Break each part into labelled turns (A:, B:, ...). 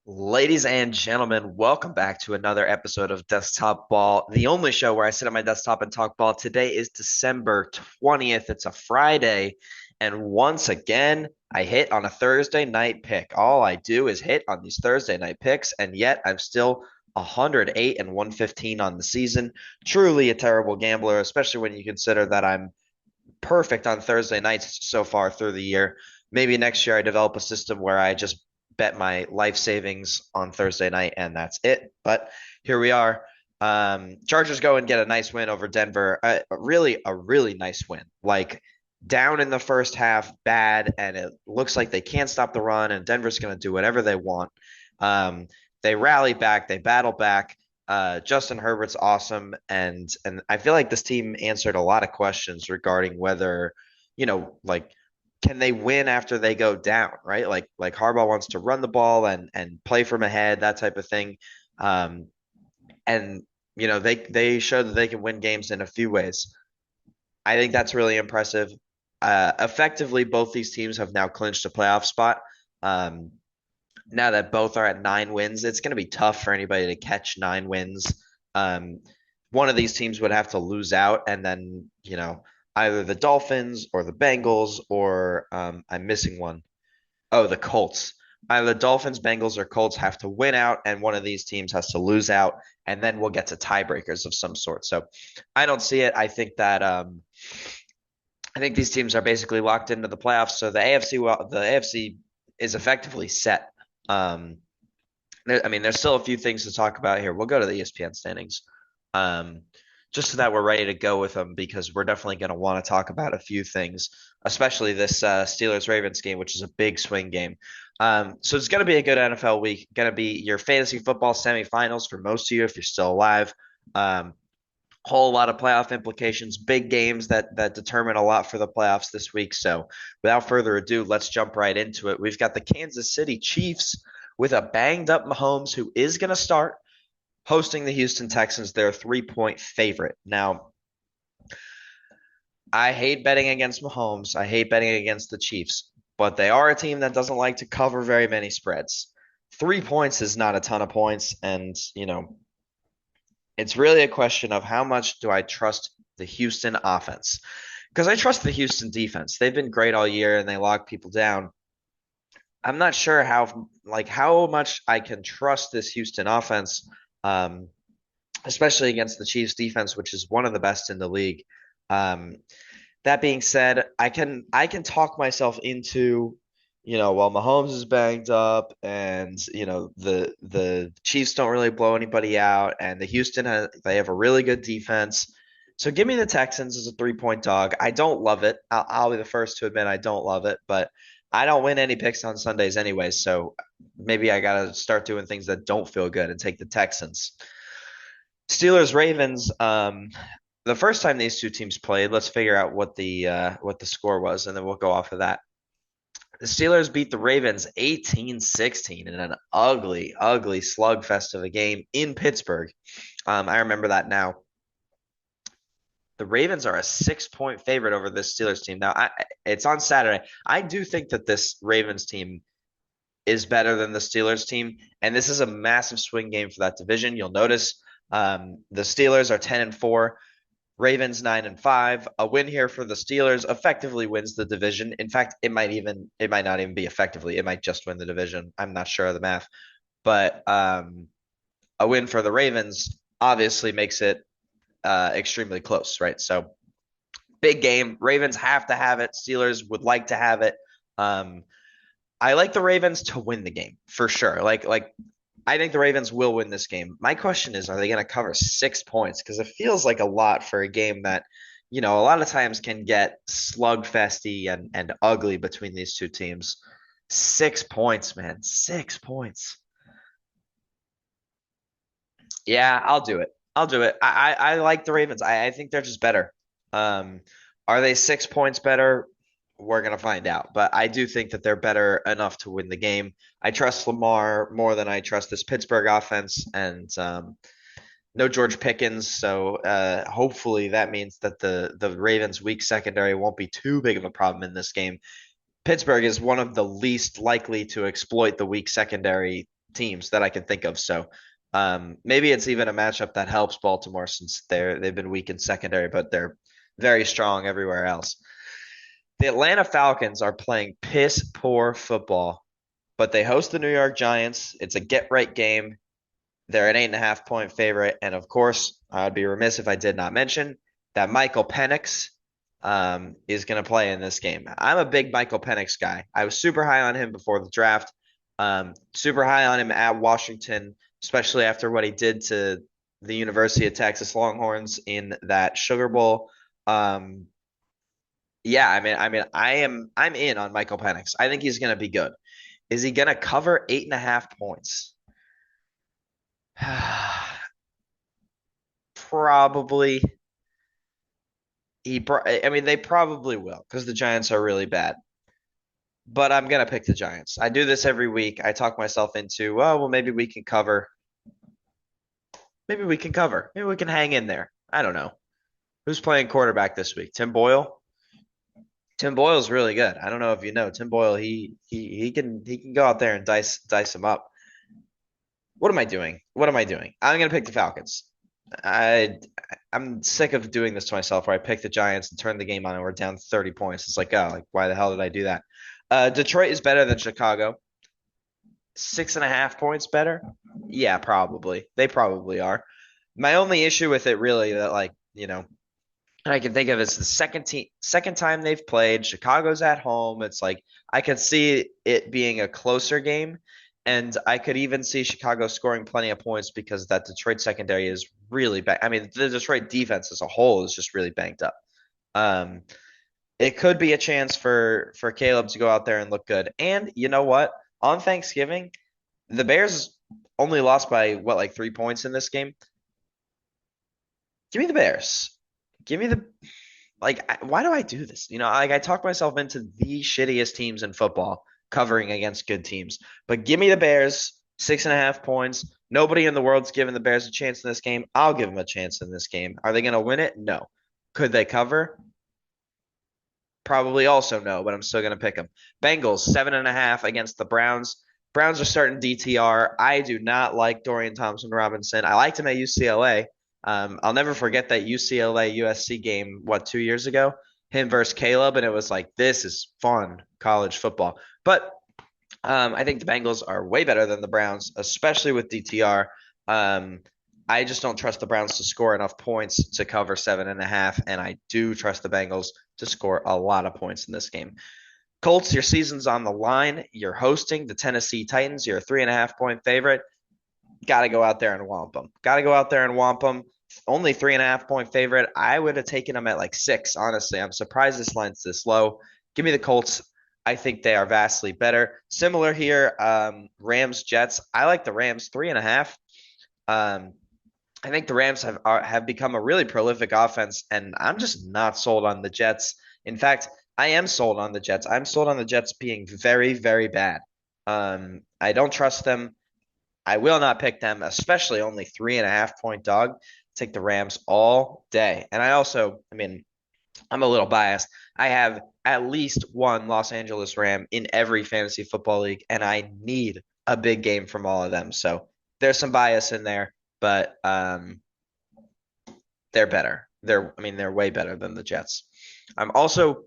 A: Ladies and gentlemen, welcome back to another episode of Desktop Ball, the only show where I sit at my desktop and talk ball. Today is December 20th. It's a Friday. And once again, I hit on a Thursday night pick. All I do is hit on these Thursday night picks, and yet I'm still 108 and 115 on the season. Truly a terrible gambler, especially when you consider that I'm perfect on Thursday nights so far through the year. Maybe next year I develop a system where I just bet my life savings on Thursday night and that's it. But here we are. Chargers go and get a nice win over Denver. Really, a really nice win. Like down in the first half, bad, and it looks like they can't stop the run, and Denver's going to do whatever they want. Um, they rally back, they battle back. Justin Herbert's awesome, and I feel like this team answered a lot of questions regarding whether, like can they win after they go down, right? Like Harbaugh wants to run the ball and play from ahead, that type of thing. Um, and they show that they can win games in a few ways. I think that's really impressive. Effectively, both these teams have now clinched a playoff spot. Um, Now that both are at 9 wins, it's going to be tough for anybody to catch 9 wins. Um, One of these teams would have to lose out, and then either the Dolphins or the Bengals or I'm missing one. Oh, the Colts. Either the Dolphins, Bengals, or Colts have to win out, and one of these teams has to lose out, and then we'll get to tiebreakers of some sort. So I don't see it. I think these teams are basically locked into the playoffs. So the AFC is effectively set. Um, there's still a few things to talk about here. We'll go to the ESPN standings, um, just so that we're ready to go with them because we're definitely going to want to talk about a few things, especially this Steelers Ravens game, which is a big swing game. So it's going to be a good NFL week. Going to be your fantasy football semifinals for most of you if you're still alive. Um, Whole lot of playoff implications, big games that determine a lot for the playoffs this week. So, without further ado, let's jump right into it. We've got the Kansas City Chiefs with a banged up Mahomes who is going to start hosting the Houston Texans. They're a 3-point favorite. Now, I hate betting against Mahomes. I hate betting against the Chiefs, but they are a team that doesn't like to cover very many spreads. 3 points is not a ton of points, and it's really a question of how much do I trust the Houston offense? Because I trust the Houston defense. They've been great all year and they lock people down. I'm not sure how much I can trust this Houston offense, um, especially against the Chiefs defense, which is one of the best in the league. Um, that being said, I can talk myself into, while Mahomes is banged up and the Chiefs don't really blow anybody out and they have a really good defense. So give me the Texans as a 3-point dog. I don't love it. I'll be the first to admit I don't love it, but I don't win any picks on Sundays anyway, so maybe I gotta start doing things that don't feel good and take the Texans. Steelers Ravens. The first time these two teams played, let's figure out what the score was, and then we'll go off of that. The Steelers beat the Ravens 18-16 in an ugly, ugly slugfest of a game in Pittsburgh. I remember that now. The Ravens are a 6-point favorite over this Steelers team. Now, it's on Saturday. I do think that this Ravens team is better than the Steelers team, and this is a massive swing game for that division. You'll notice the Steelers are 10-4. Ravens 9-5. A win here for the Steelers effectively wins the division. In fact, it might not even be effectively. It might just win the division. I'm not sure of the math, but a win for the Ravens obviously makes it extremely close, right? So big game. Ravens have to have it. Steelers would like to have it. Um, I like the Ravens to win the game for sure. Like I think the Ravens will win this game. My question is, are they going to cover 6 points? Because it feels like a lot for a game that, a lot of times can get slugfesty and ugly between these two teams. 6 points, man. 6 points. Yeah, I'll do it. I'll do it. I like the Ravens. I think they're just better. Um, are they 6 points better? We're gonna find out. But I do think that they're better enough to win the game. I trust Lamar more than I trust this Pittsburgh offense, and no George Pickens. So hopefully that means that the Ravens' weak secondary won't be too big of a problem in this game. Pittsburgh is one of the least likely to exploit the weak secondary teams that I can think of. So maybe it's even a matchup that helps Baltimore since they've been weak in secondary, but they're very strong everywhere else. The Atlanta Falcons are playing piss poor football, but they host the New York Giants. It's a get right game. They're an 8.5 point favorite. And of course, I'd be remiss if I did not mention that Michael Penix is going to play in this game. I'm a big Michael Penix guy. I was super high on him before the draft, super high on him at Washington, especially after what he did to the University of Texas Longhorns in that Sugar Bowl. Um, yeah, I'm in on Michael Penix. I think he's going to be good. Is he going to cover 8.5 points? Probably. I mean, they probably will because the Giants are really bad. But I'm gonna pick the Giants. I do this every week. I talk myself into, oh, well, maybe we can cover. Maybe we can cover. Maybe we can hang in there. I don't know. Who's playing quarterback this week? Tim Boyle. Tim Boyle's really good. I don't know if you know Tim Boyle. He can go out there and dice him up. What am I doing? What am I doing? I'm gonna pick the Falcons. I I'm sick of doing this to myself where I pick the Giants and turn the game on and we're down 30 points. It's like, oh, like why the hell did I do that? Detroit is better than Chicago. 6.5 points better? Yeah, probably. They probably are. My only issue with it really that like, I can think of is the second time they've played. Chicago's at home. It's like I could see it being a closer game, and I could even see Chicago scoring plenty of points because that Detroit secondary is really bad. I mean, the Detroit defense as a whole is just really banged up. Um, it could be a chance for Caleb to go out there and look good. And you know what? On Thanksgiving, the Bears only lost by what, like 3 points in this game. Give me the Bears. Give me the why do I do this? Like I talk myself into the shittiest teams in football covering against good teams. But give me the Bears, 6.5 points. Nobody in the world's giving the Bears a chance in this game. I'll give them a chance in this game. Are they going to win it? No. Could they cover? Probably also no, but I'm still going to pick them. Bengals, 7.5 against the Browns. Browns are starting DTR. I do not like Dorian Thompson Robinson. I liked him at UCLA. I'll never forget that UCLA USC game, what, 2 years ago? Him versus Caleb, and it was like, this is fun college football. But I think the Bengals are way better than the Browns, especially with DTR. I just don't trust the Browns to score enough points to cover 7.5, and I do trust the Bengals to score a lot of points in this game. Colts, your season's on the line. You're hosting the Tennessee Titans. You're a 3.5 point favorite. Got to go out there and whomp them. Got to go out there and whomp them. Only 3.5 point favorite. I would have taken them at like 6, honestly. I'm surprised this line's this low. Give me the Colts. I think they are vastly better. Similar here, Rams, Jets. I like the Rams 3.5. I think the Rams have become a really prolific offense, and I'm just not sold on the Jets. In fact, I am sold on the Jets. I'm sold on the Jets being very, very bad. I don't trust them. I will not pick them, especially only 3.5 point dog. Take the Rams all day. And I mean, I'm a little biased. I have at least one Los Angeles Ram in every fantasy football league, and I need a big game from all of them. So there's some bias in there, but they're better. They're way better than the Jets. I'm also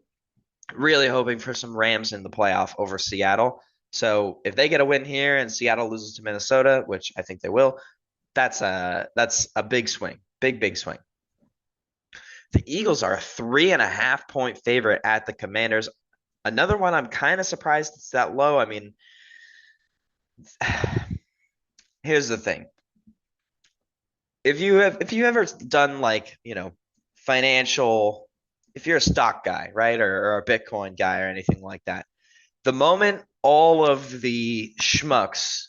A: really hoping for some Rams in the playoff over Seattle. So if they get a win here and Seattle loses to Minnesota, which I think they will, that's a big swing. Big swing. The Eagles are a 3.5 point favorite at the Commanders. Another one I'm kind of surprised it's that low. I mean, here's the thing. If you ever done like, financial, if you're a stock guy, right, or a Bitcoin guy or anything like that, the moment all of the schmucks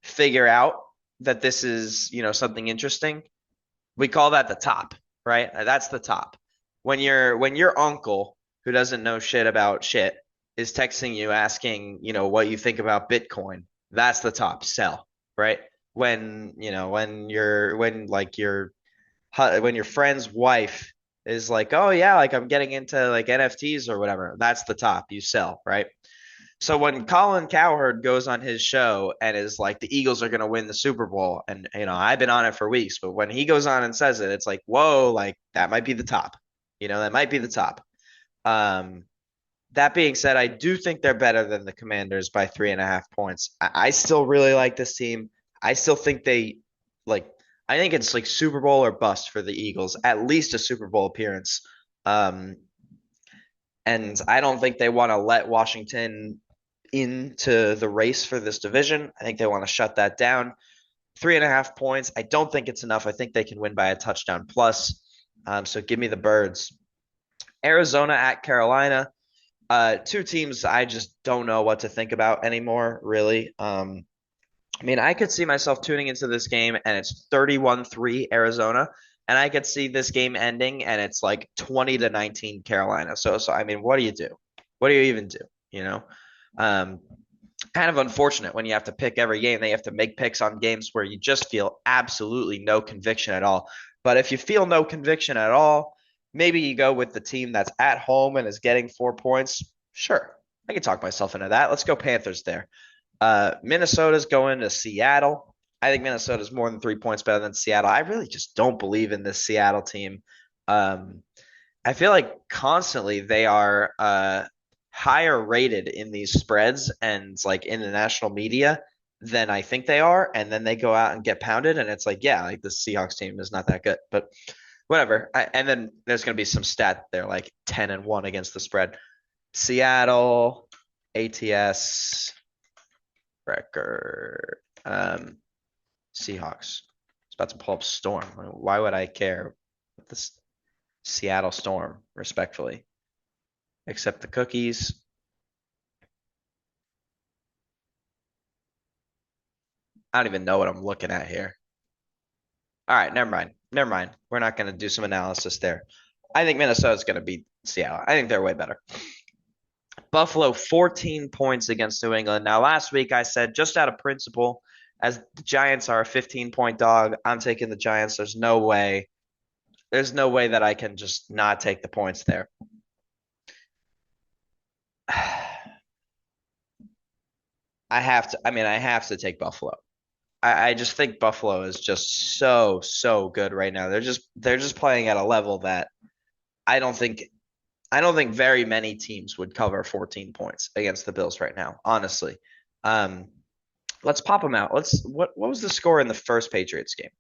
A: figure out that this is, something interesting, we call that the top, right? That's the top. When your uncle who doesn't know shit about shit is texting you asking, what you think about Bitcoin, that's the top. Sell, right? When your friend's wife is like, oh yeah, like I'm getting into like NFTs or whatever, that's the top. You sell, right? So when Colin Cowherd goes on his show and is like the Eagles are going to win the Super Bowl, and I've been on it for weeks, but when he goes on and says it, it's like, whoa, like that might be the top. That might be the top. Um, that being said, I do think they're better than the Commanders by 3.5 points. I still really like this team. I still think like. I think it's like Super Bowl or bust for the Eagles, at least a Super Bowl appearance. Um, and I don't think they want to let Washington into the race for this division. I think they want to shut that down. 3.5 points. I don't think it's enough. I think they can win by a touchdown plus. So give me the birds. Arizona at Carolina. Two teams I just don't know what to think about anymore, really. I mean, I could see myself tuning into this game and it's 31-3 Arizona, and I could see this game ending and it's like 20-19 Carolina. So I mean, what do you do? What do you even do? You know? Um, Kind of unfortunate when you have to pick every game. They have to make picks on games where you just feel absolutely no conviction at all. But if you feel no conviction at all, maybe you go with the team that's at home and is getting 4 points. Sure, I can talk myself into that. Let's go Panthers there. Minnesota's going to Seattle. I think Minnesota's more than 3 points better than Seattle. I really just don't believe in this Seattle team. Um, I feel like constantly they are higher rated in these spreads and like in the national media than I think they are, and then they go out and get pounded, and it's like, yeah, like the Seahawks team is not that good, but whatever. And then there's going to be some stat there like 10-1 against the spread. Seattle, ATS record, Seahawks. It's about to pull up Storm. Why would I care? This Seattle Storm, respectfully. Accept the cookies. I don't even know what I'm looking at here. All right, never mind. Never mind. We're not going to do some analysis there. I think Minnesota's going to beat Seattle. I think they're way better. Buffalo 14 points against New England. Now, last week I said just out of principle, as the Giants are a 15-point dog, I'm taking the Giants. There's no way. There's no way that I can just not take the points there. I have to take Buffalo. I just think Buffalo is just so good right now. They're just playing at a level that I don't think I don't think very many teams would cover 14 points against the Bills right now, honestly. Um, let's pop them out. What was the score in the first Patriots game?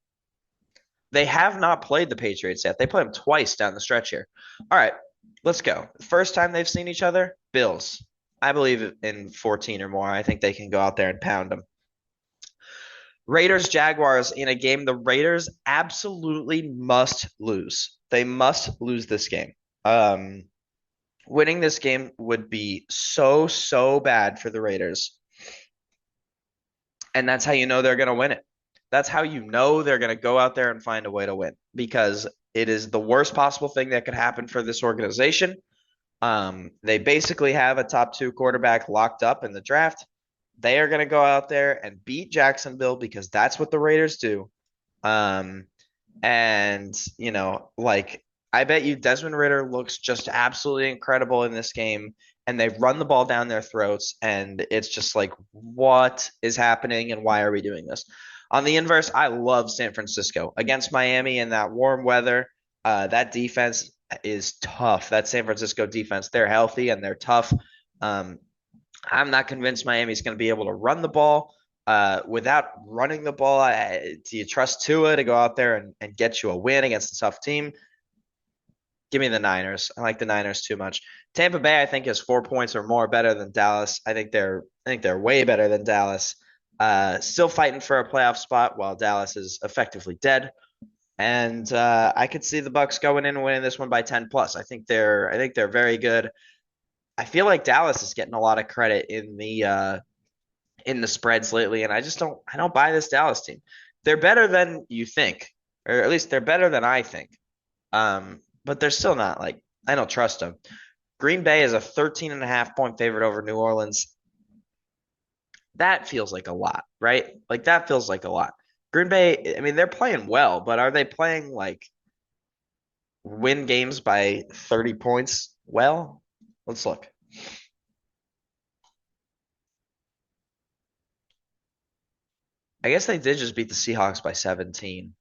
A: They have not played the Patriots yet. They played them twice down the stretch here. All right, let's go. First time they've seen each other, Bills. I believe in 14 or more. I think they can go out there and pound them. Raiders Jaguars in a game the Raiders absolutely must lose. They must lose this game. Um, Winning this game would be so bad for the Raiders. And that's how you know they're going to win it. That's how you know they're going to go out there and find a way to win because it is the worst possible thing that could happen for this organization. They basically have a top two quarterback locked up in the draft. They are going to go out there and beat Jacksonville because that's what the Raiders do. Um, and, like I bet you Desmond Ritter looks just absolutely incredible in this game. And they run the ball down their throats. And it's just like, what is happening and why are we doing this? On the inverse, I love San Francisco against Miami in that warm weather. That defense is tough. That San Francisco defense, they're healthy and they're tough. Um, I'm not convinced Miami's going to be able to run the ball. Without running the ball, do you trust Tua to go out there and get you a win against a tough team? Give me the Niners. I like the Niners too much. Tampa Bay, I think, is 4 points or more better than Dallas. I think they're way better than Dallas. Still fighting for a playoff spot while Dallas is effectively dead. And I could see the Bucks going in and winning this one by 10 plus. I think they're very good. I feel like Dallas is getting a lot of credit in the spreads lately, and I don't buy this Dallas team. They're better than you think, or at least they're better than I think. But they're still not like I don't trust them. Green Bay is a 13.5 point favorite over New Orleans. That feels like a lot, right? Like that feels like a lot. Green Bay, I mean, they're playing well, but are they playing like win games by 30 points? Well, let's look. I guess they did just beat the Seahawks by 17,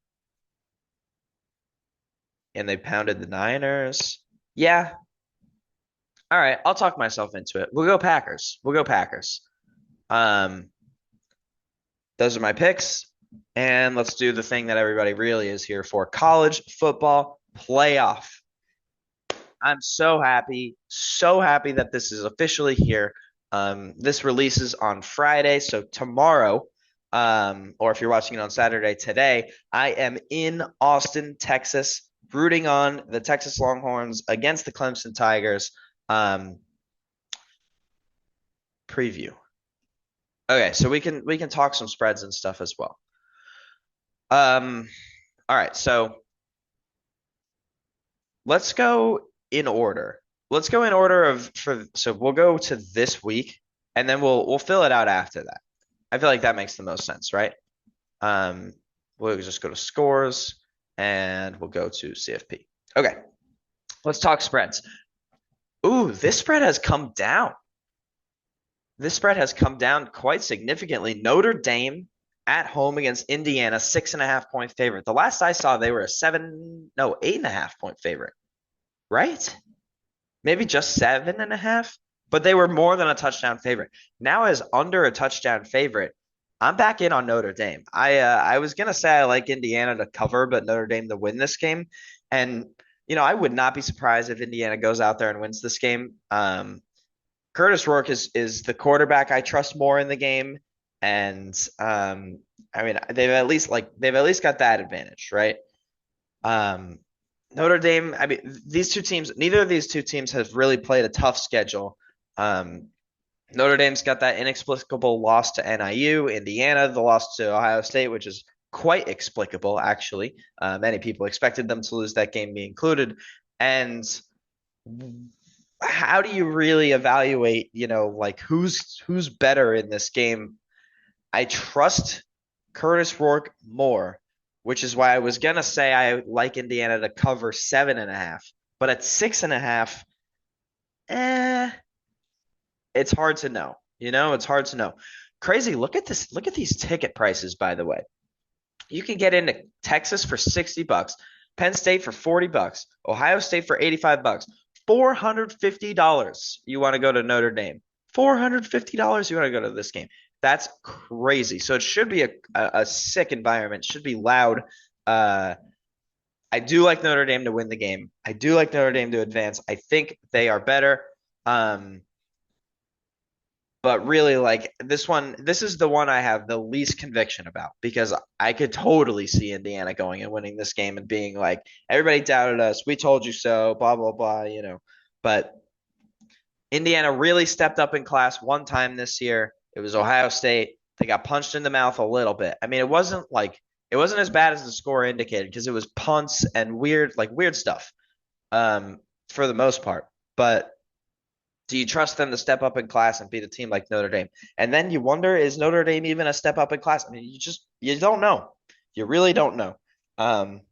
A: and they pounded the Niners. Yeah. All right. I'll talk myself into it. We'll go Packers. We'll go Packers. Um, those are my picks. And let's do the thing that everybody really is here for, college football playoff. I'm so happy that this is officially here. This releases on Friday, so tomorrow, or if you're watching it on Saturday today, I am in Austin, Texas, rooting on the Texas Longhorns against the Clemson Tigers. Um, Preview. Okay, so we can talk some spreads and stuff as well. Um, all right, so let's go in order. Let's go in order of for so we'll go to this week and then we'll fill it out after that. I feel like that makes the most sense, right? Um, we'll just go to scores and we'll go to CFP. Okay, let's talk spreads. Ooh, this spread has come down. This spread has come down quite significantly. Notre Dame at home against Indiana, 6.5 point favorite. The last I saw, they were a seven, no, 8.5 point favorite, right? Maybe just 7.5, but they were more than a touchdown favorite. Now as under a touchdown favorite, I'm back in on Notre Dame. I was gonna say I like Indiana to cover, but Notre Dame to win this game. And I would not be surprised if Indiana goes out there and wins this game. Curtis Rourke is the quarterback I trust more in the game, and I mean they've at least got that advantage, right? Um, Notre Dame, I mean, neither of these two teams have really played a tough schedule. Um, Notre Dame's got that inexplicable loss to NIU, Indiana, the loss to Ohio State, which is quite explicable, actually. Many people expected them to lose that game, me included. And how do you really evaluate, like who's better in this game? I trust Curtis Rourke more, which is why I was gonna say I like Indiana to cover 7.5, but at 6.5, eh, it's hard to know. It's hard to know. Crazy. Look at this. Look at these ticket prices, by the way. You can get into Texas for $60, Penn State for $40, Ohio State for $85, $450. You want to go to Notre Dame. $450 you want to go to this game. That's crazy. So it should be a sick environment. It should be loud. Uh, I do like Notre Dame to win the game. I do like Notre Dame to advance. I think they are better. Um, but really, like this is the one I have the least conviction about because I could totally see Indiana going and winning this game and being like, everybody doubted us. We told you so, blah, blah, blah. But Indiana really stepped up in class one time this year. It was Ohio State. They got punched in the mouth a little bit. I mean, it wasn't as bad as the score indicated because it was punts and weird stuff, for the most part. But do you trust them to step up in class and beat a team like Notre Dame? And then you wonder, is Notre Dame even a step up in class? I mean, you don't know. You really don't know. Um,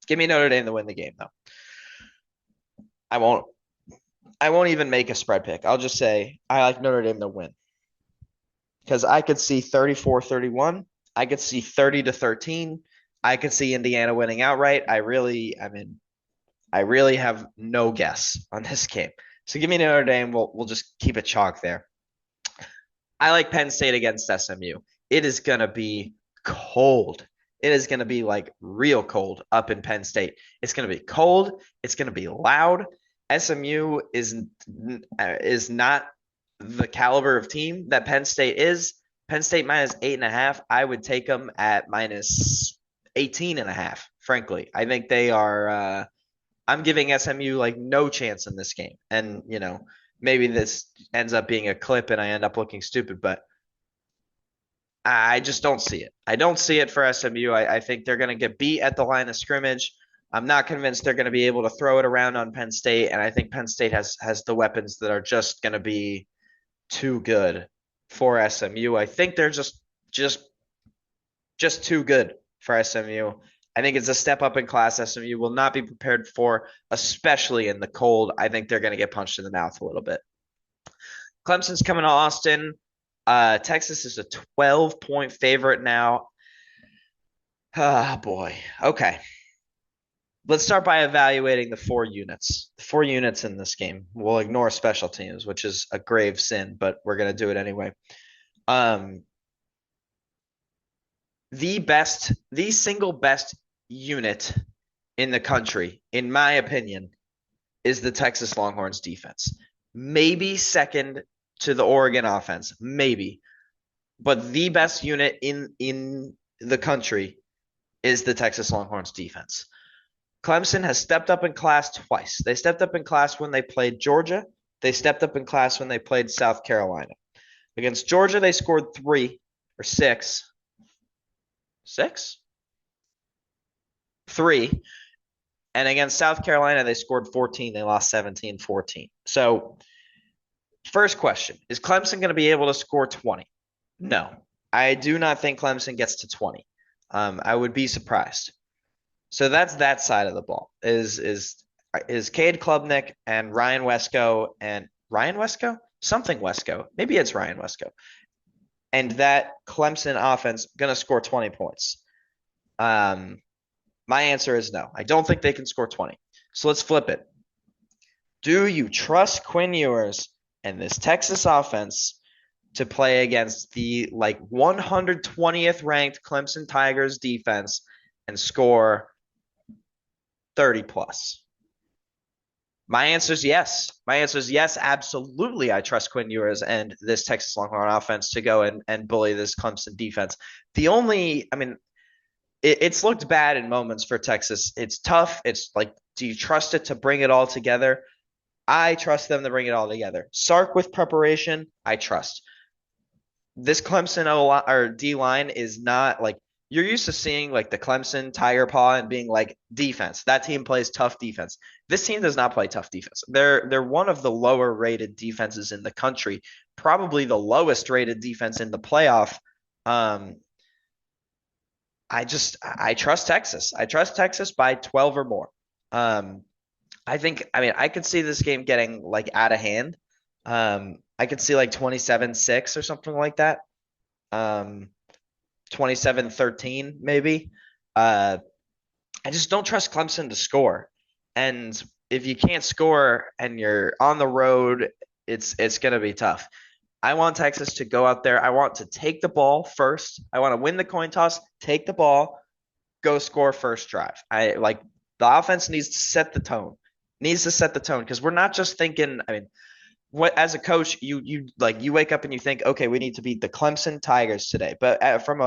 A: Give me Notre Dame to win the game, though. I won't. I won't even make a spread pick. I'll just say I like Notre Dame to win because I could see 34-31. I could see 30-13. I could see Indiana winning outright. I really have no guess on this game. So give me Notre Dame. We'll just keep it chalk there. I like Penn State against SMU. It is gonna be cold. It is gonna be like real cold up in Penn State. It's gonna be cold. It's gonna be loud. SMU is not the caliber of team that Penn State is. Penn State minus 8.5. I would take them at minus 18.5. Frankly, I think they are. I'm giving SMU like no chance in this game. And, maybe this ends up being a clip and I end up looking stupid, but I just don't see it. I don't see it for SMU. I think they're going to get beat at the line of scrimmage. I'm not convinced they're going to be able to throw it around on Penn State, and I think Penn State has the weapons that are just going to be too good for SMU. I think they're just too good for SMU. I think it's a step up in class SMU will not be prepared for, especially in the cold. I think they're going to get punched in the mouth a little bit. Clemson's coming to Austin. Texas is a 12-point favorite now. Ah, boy. Okay. Let's start by evaluating the four units. The four units in this game. We'll ignore special teams, which is a grave sin, but we're going to do it anyway. Um, the single best unit in the country, in my opinion, is the Texas Longhorns defense. Maybe second to the Oregon offense, maybe. But the best unit in the country is the Texas Longhorns defense. Clemson has stepped up in class twice. They stepped up in class when they played Georgia. They stepped up in class when they played South Carolina. Against Georgia, they scored 3 or 6. 6? 3. And against South Carolina, they scored 14. They lost 17-14. So, first question, is Clemson going to be able to score 20? No. I do not think Clemson gets to 20. I would be surprised. So that's that side of the ball. Is Cade Klubnik and Ryan Wesco? Something Wesco. Maybe it's Ryan Wesco. And that Clemson offense going to score 20 points? My answer is no. I don't think they can score 20. So let's flip it. Do you trust Quinn Ewers and this Texas offense to play against the 120th ranked Clemson Tigers defense and score 30 plus? My answer is yes. My answer is yes, absolutely. I trust Quinn Ewers and this Texas Longhorn offense to go and bully this Clemson defense. It's looked bad in moments for Texas. It's tough. It's like, do you trust it to bring it all together? I trust them to bring it all together. Sark with preparation, I trust. This Clemson or D line is not like you're used to seeing like the Clemson Tiger Paw and being like defense. That team plays tough defense. This team does not play tough defense. They're one of the lower rated defenses in the country, probably the lowest rated defense in the playoff. I trust Texas. I trust Texas by 12 or more. I could see this game getting like out of hand. I could see like 27-6 or something like that. 27-13 maybe. I just don't trust Clemson to score. And if you can't score and you're on the road, it's going to be tough. I want Texas to go out there. I want to take the ball first. I want to win the coin toss, take the ball, go score first drive. The offense needs to set the tone. Needs to set the tone because we're not just thinking, what as a coach, you wake up and you think, okay, we need to beat the Clemson Tigers today. But from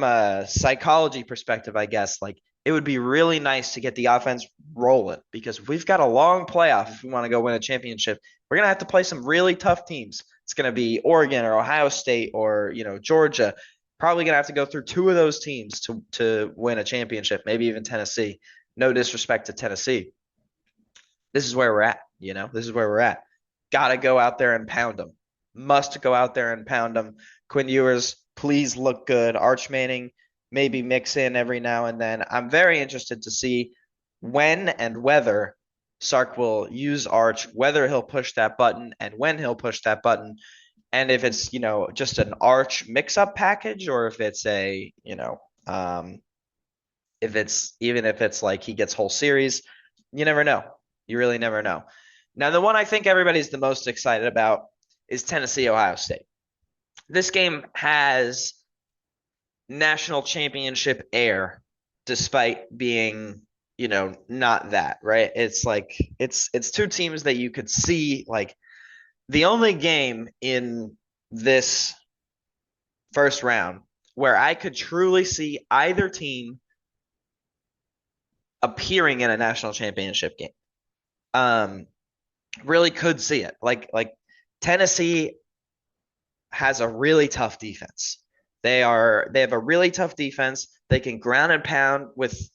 A: a psychology perspective, I guess it would be really nice to get the offense rolling because we've got a long playoff if we want to go win a championship. We're gonna have to play some really tough teams. It's gonna be Oregon or Ohio State or Georgia. Probably gonna have to go through two of those teams to win a championship, maybe even Tennessee. No disrespect to Tennessee. This is where we're at. This is where we're at. Got to go out there and pound them. Must go out there and pound them. Quinn Ewers, please look good. Arch Manning, maybe mix in every now and then. I'm very interested to see when and whether Sark will use Arch, whether he'll push that button and when he'll push that button. And if it's, just an Arch mix-up package or if it's if it's like he gets whole series, you never know. You really never know. Now, the one I think everybody's the most excited about is Tennessee, Ohio State. This game has national championship air, despite being, not that, right? It's like it's two teams that you could see the only game in this first round where I could truly see either team appearing in a national championship game. Really could see it. Like Tennessee has a really tough defense. They have a really tough defense. They can ground and pound with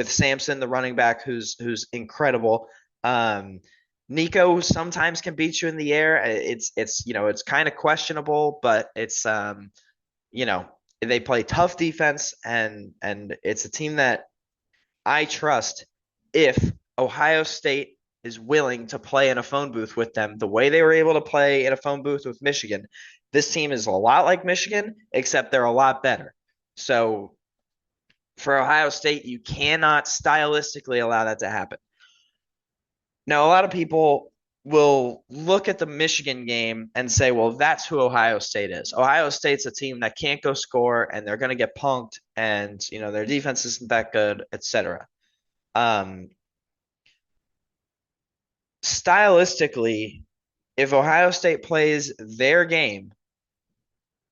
A: Sampson, the running back, who's incredible. Nico sometimes can beat you in the air. It's kind of questionable, but it's they play tough defense and it's a team that I trust if Ohio State is willing to play in a phone booth with them the way they were able to play in a phone booth with Michigan. This team is a lot like Michigan, except they're a lot better. So for Ohio State, you cannot stylistically allow that to happen. Now, a lot of people will look at the Michigan game and say, well, that's who Ohio State is. Ohio State's a team that can't go score and they're going to get punked and, their defense isn't that good, etc. Um, stylistically, if Ohio State plays their game,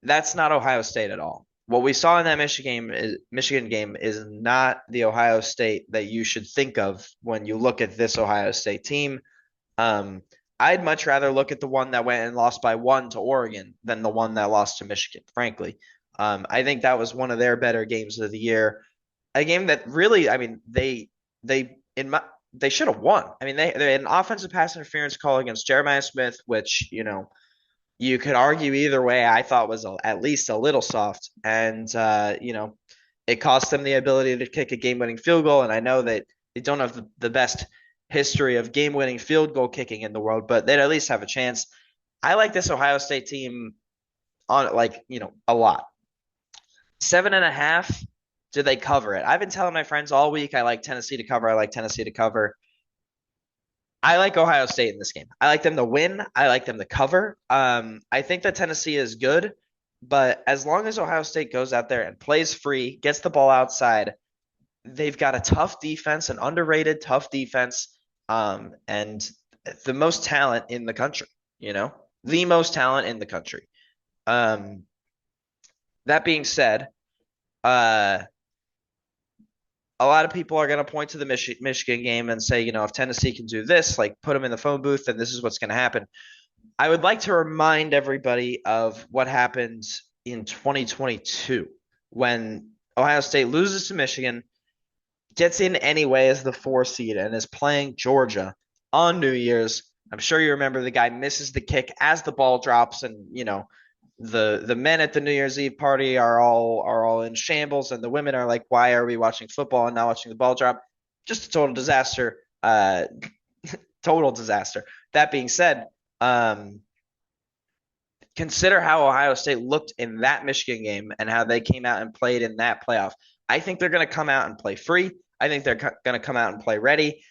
A: that's not Ohio State at all. What we saw in that Michigan game is not the Ohio State that you should think of when you look at this Ohio State team. Um, I'd much rather look at the one that went and lost by 1 to Oregon than the one that lost to Michigan, frankly. I think that was one of their better games of the year. A game that really, I mean, they in my they should have won. I mean, they had an offensive pass interference call against Jeremiah Smith, which, you could argue either way. I thought was at least a little soft, and it cost them the ability to kick a game-winning field goal. And I know that they don't have the best history of game-winning field goal kicking in the world, but they'd at least have a chance. I like this Ohio State team on a lot. 7.5. Do they cover it? I've been telling my friends all week I like Tennessee to cover. I like Tennessee to cover. I like Ohio State in this game. I like them to win. I like them to cover. I think that Tennessee is good, but as long as Ohio State goes out there and plays free, gets the ball outside, they've got a tough defense, an underrated tough defense, and the most talent in the country. The most talent in the country. Um, that being said, uh, a lot of people are going to point to the Michigan game and say, if Tennessee can do this, like put them in the phone booth, then this is what's going to happen. I would like to remind everybody of what happened in 2022 when Ohio State loses to Michigan, gets in anyway as the 4 seed, and is playing Georgia on New Year's. I'm sure you remember the guy misses the kick as the ball drops, and the men at the New Year's Eve party are all in shambles, and the women are like, "Why are we watching football and not watching the ball drop?" Just a total disaster. Total disaster. That being said, consider how Ohio State looked in that Michigan game and how they came out and played in that playoff. I think they're going to come out and play free. I think they're going to come out and play ready.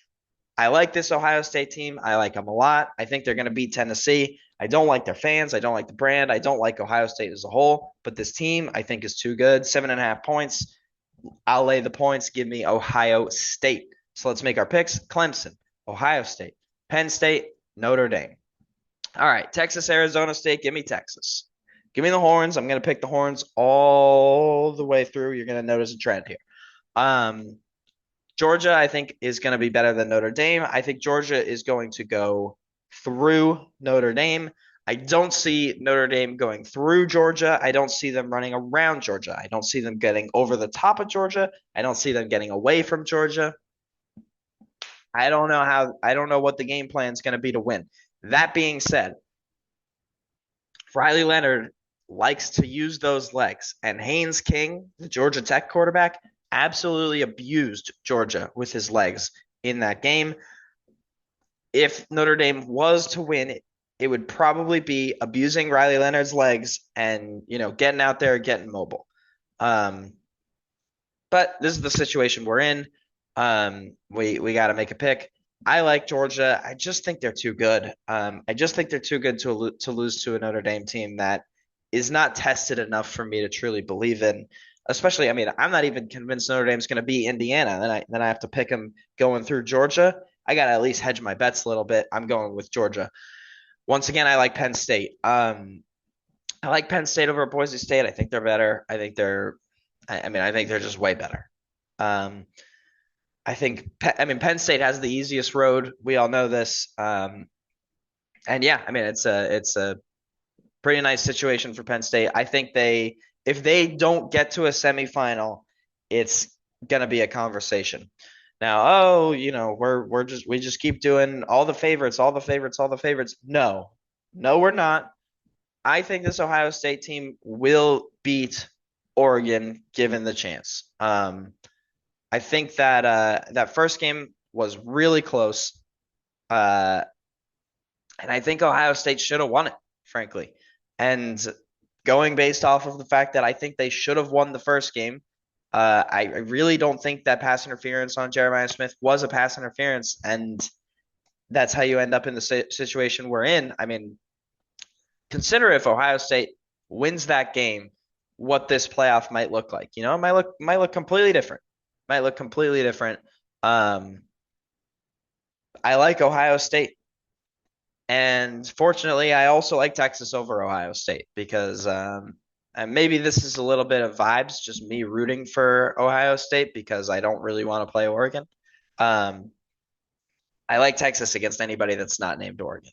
A: I like this Ohio State team. I like them a lot. I think they're going to beat Tennessee. I don't like their fans. I don't like the brand. I don't like Ohio State as a whole. But this team, I think, is too good. 7.5 points. I'll lay the points. Give me Ohio State. So let's make our picks. Clemson, Ohio State, Penn State, Notre Dame. All right, Texas, Arizona State. Give me Texas. Give me the horns. I'm going to pick the horns all the way through. You're going to notice a trend here. Georgia, I think, is going to be better than Notre Dame. I think Georgia is going to go through Notre Dame. I don't see Notre Dame going through Georgia. I don't see them running around Georgia. I don't see them getting over the top of Georgia. I don't see them getting away from Georgia. I don't know what the game plan is going to be to win. That being said, Riley Leonard likes to use those legs, and Haynes King, the Georgia Tech quarterback, absolutely abused Georgia with his legs in that game. If Notre Dame was to win, it would probably be abusing Riley Leonard's legs and, getting out there, getting mobile. But this is the situation we're in. We got to make a pick. I like Georgia. I just think they're too good. I just think they're too good to lose to a Notre Dame team that is not tested enough for me to truly believe in. Especially, I mean, I'm not even convinced Notre Dame's going to beat Indiana. Then I have to pick them going through Georgia. I got to at least hedge my bets a little bit. I'm going with Georgia. Once again, I like Penn State. I like Penn State over Boise State. I think they're better. I think they're just way better. Penn State has the easiest road. We all know this. And yeah, I mean, it's a pretty nice situation for Penn State. I think if they don't get to a semifinal, it's gonna be a conversation. Now, we just keep doing all the favorites, all the favorites, all the favorites. No, we're not. I think this Ohio State team will beat Oregon given the chance. I think that that first game was really close. Uh, and I think Ohio State should have won it, frankly. And going based off of the fact that I think they should have won the first game, I really don't think that pass interference on Jeremiah Smith was a pass interference, and that's how you end up in the situation we're in. I mean, consider if Ohio State wins that game, what this playoff might look like. You know, it might look completely different. Might look completely different. Um, I like Ohio State. And fortunately, I also like Texas over Ohio State because and maybe this is a little bit of vibes, just me rooting for Ohio State because I don't really want to play Oregon. Um, I like Texas against anybody that's not named Oregon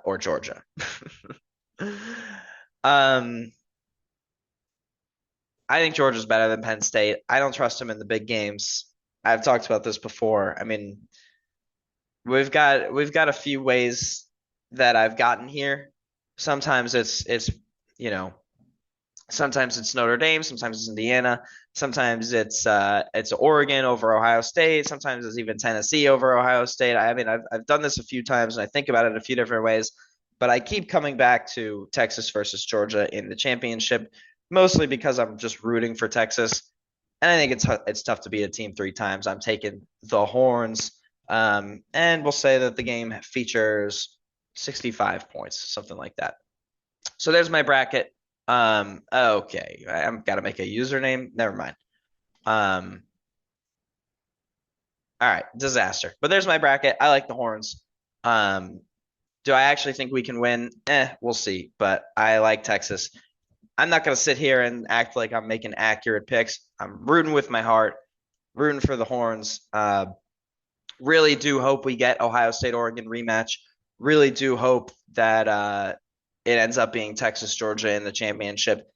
A: or Georgia. um, I think Georgia's better than Penn State. I don't trust them in the big games. I've talked about this before. I mean, we've got a few ways that I've gotten here. Sometimes it's you know sometimes it's Notre Dame, sometimes it's Indiana, sometimes it's Oregon over Ohio State, sometimes it's even Tennessee over Ohio State. I mean I've done this a few times and I think about it a few different ways, but I keep coming back to Texas versus Georgia in the championship, mostly because I'm just rooting for Texas. And I think it's tough to beat a team three times. I'm taking the Horns, and we'll say that the game features 65 points, something like that. So there's my bracket. Okay, I've got to make a username. Never mind. Um, all right, disaster. But there's my bracket. I like the Horns. Um, do I actually think we can win? We'll see. But I like Texas. I'm not going to sit here and act like I'm making accurate picks. I'm rooting with my heart, rooting for the Horns. Really do hope we get Ohio State Oregon rematch. Really do hope that it ends up being Texas Georgia in the championship.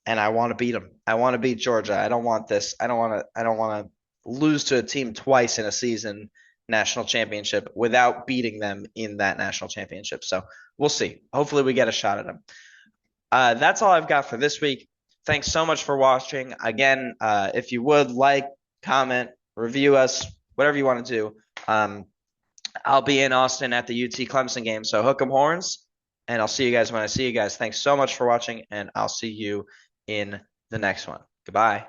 A: And I want to beat them. I want to beat Georgia. I don't want this. I don't want to. I don't want to lose to a team twice in a season national championship without beating them in that national championship. So we'll see. Hopefully, we get a shot at them. That's all I've got for this week. Thanks so much for watching. Again, if you would like, comment, review us, whatever you want to do. I'll be in Austin at the UT Clemson game. So hook 'em horns, and I'll see you guys when I see you guys. Thanks so much for watching, and I'll see you in the next one. Goodbye.